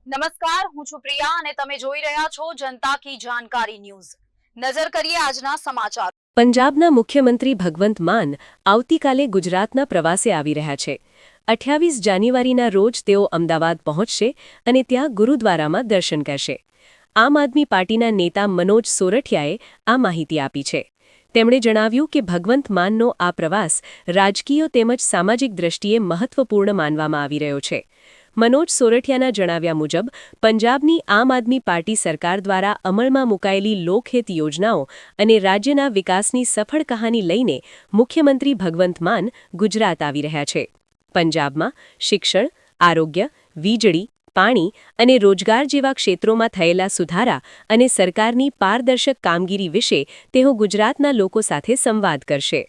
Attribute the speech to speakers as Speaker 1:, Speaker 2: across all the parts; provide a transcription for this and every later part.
Speaker 1: નમસ્કાર, હું છું પ્રિયા અને તમે જોઈ રહ્યા છો જનતા કી જાણકારી ન્યૂઝ। નજર કરીએ આજના સમાચાર।
Speaker 2: પંજાબના મુખ્યમંત્રી ભગવંત માન આવતીકાલે ગુજરાતના પ્રવાસે આવી રહ્યા છે। 28 જાન્યુઆરીના રોજ તેઓ અમદાવાદ પહોંચશે અને ત્યાં ગુરુદ્વારામાં દર્શન કરશે। આમ આદમી પાર્ટીના નેતા મનોજ સોરઠિયાએ આ માહિતી આપી છે। તેમણે જણાવ્યું કે ભગવંત માનનો આ પ્રવાસ રાજકીય તેમજ સામાજિક દ્રષ્ટિએ મહત્વપૂર્ણ માનવામાં આવી રહ્યો છે। મનોજ સોરઠિયાના જણાવ્યા મુજબ પંજાબની આમ આદમી પાર્ટી સરકાર દ્વારા અમલમાં મુકાયેલી લોકહિત યોજનાઓ અને રાજ્યના વિકાસની સફળ કહાની લઈને મુખ્યમંત્રી ભગવંત માન ગુજરાત આવી રહ્યા છે। પંજાબમાં શિક્ષણ, આરોગ્ય, વીજળી, પાણી અને રોજગાર જેવા ક્ષેત્રોમાં થયેલા સુધારા અને સરકારની પારદર્શક કામગીરી વિશે તેઓ ગુજરાતના લોકો સાથે સંવાદ કરશે।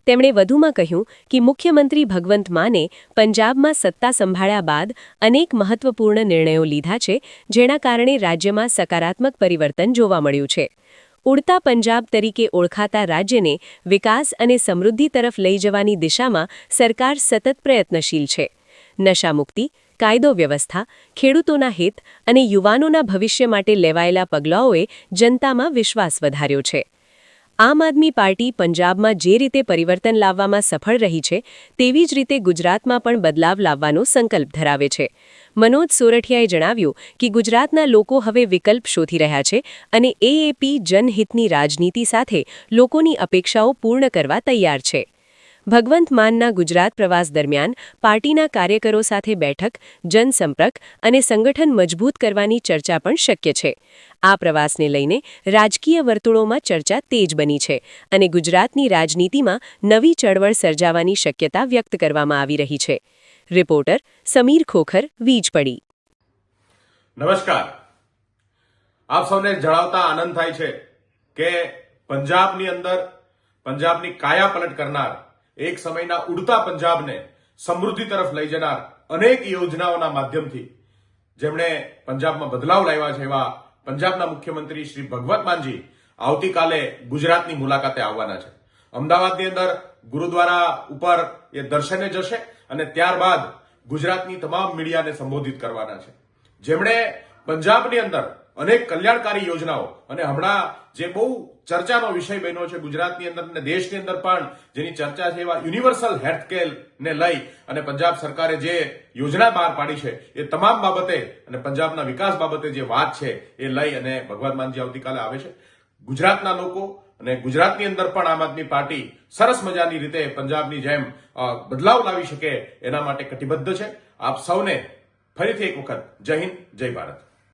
Speaker 2: તેમણે વધુમાં કહ્યું કે મુખ્યમંત્રી ભગવંત માને પંજાબમાં સત્તા સંભાળ્યા બાદ અનેક મહત્વપૂર્ણ નિર્ણયો લીધા છે, જેના કારણે રાજ્યમાં સકારાત્મક પરિવર્તન જોવા મળ્યું છે। ઉડતા પંજાબ તરીકે ઓળખાતા રાજ્યને વિકાસ અને સમૃદ્ધિ તરફ લઈ જવાની દિશામાં સરકાર સતત પ્રયત્નશીલ છે। નશામુક્તિ, કાયદો વ્યવસ્થા, ખેડૂતોના હિત અને યુવાનોના ભવિષ્ય માટે લેવાયેલા પગલાઓએ જનતામાં વિશ્વાસ વધાર્યો છે। આમ આદમી પાર્ટી પંજાબમાં જે રીતે પરિવર્તન લાવવામાં સફળ રહી છે, તેવી જ રીતે ગુજરાતમાં પણ બદલાવ લાવવાનો સંકલ્પ ધરાવે છે। મનોજ સોરઠિયાએ જણાવ્યું કે ગુજરાતના લોકો હવે વિકલ્પ શોધી રહ્યા છે અને એએપી જનહિતની રાજનીતિ સાથે લોકોની અપેક્ષાઓ પૂર્ણ કરવા તૈયાર છે। ભગવંત માનના ગુજરાત પ્રવાસ દરમિયાન પાર્ટીના કાર્યકરો સાથે બેઠક, જનસંપર્ક અને સંગઠન મજબૂત કરવાની ચર્ચા પણ શક્ય છે। આ પ્રવાસને લઈને રાજકીય વર્તુળોમાં ચર્ચા તેજ બની છે અને ગુજરાતની રાજનીતિમાં નવી ચળવળ સર્જાવાની શક્યતા વ્યક્ત કરવામાં આવી રહી છે। રિપોર્ટર સમીર ખોખર, વીજપડી।
Speaker 3: નમસ્કાર। આપ સૌને જણાવતા આનંદ થાય છે કે પંજાબની અંદર પંજાબની કાયા પલટ કરનાર, એક સમયના ઉડતા પંજાબને સમૃદ્ધિ તરફ લઈ જનાર અનેક યોજનાઓના માધ્યમથી જેમણે પંજાબમાં બદલાવ લાવ્યા છે એવા પંજાબના મુખ્યમંત્રી શ્રી ભગવંત માનજી આવતીકાલે ગુજરાતની મુલાકાતે આવવાના છે। અમદાવાદની અંદર ગુરુદ્વારા ઉપર એ દર્શને જશે અને ત્યારબાદ ગુજરાતની તમામ મીડિયાને સંબોધિત કરવાના છે, જેમણે પંજાબની અંદર અનેક કલ્યાણકારી યોજનાઓ અને હમણાં જે બહુ ચર્ચાનો વિષય બન્યો છે ગુજરાતની અંદર અને દેશની અંદર પણ જેની ચર્ચા છે એવા યુનિવર્સલ હેલ્થકેરને લઈ અને પંજાબ સરકારે જે યોજના બહાર પાડી છે એ તમામ બાબતે અને પંજાબના વિકાસ બાબતે જે વાત છે એ લઈ અને ભગવંત માનજી આવતીકાલે આવે છે। ગુજરાતના લોકો અને ગુજરાતની અંદર પણ આમ આદમી પાર્ટી સરસ મજાની રીતે પંજાબની જેમ બદલાવ લાવી શકે એના માટે કટિબદ્ધ છે। આપ સૌને ફરીથી એક વખત જય હિન્દ, જય ભારત।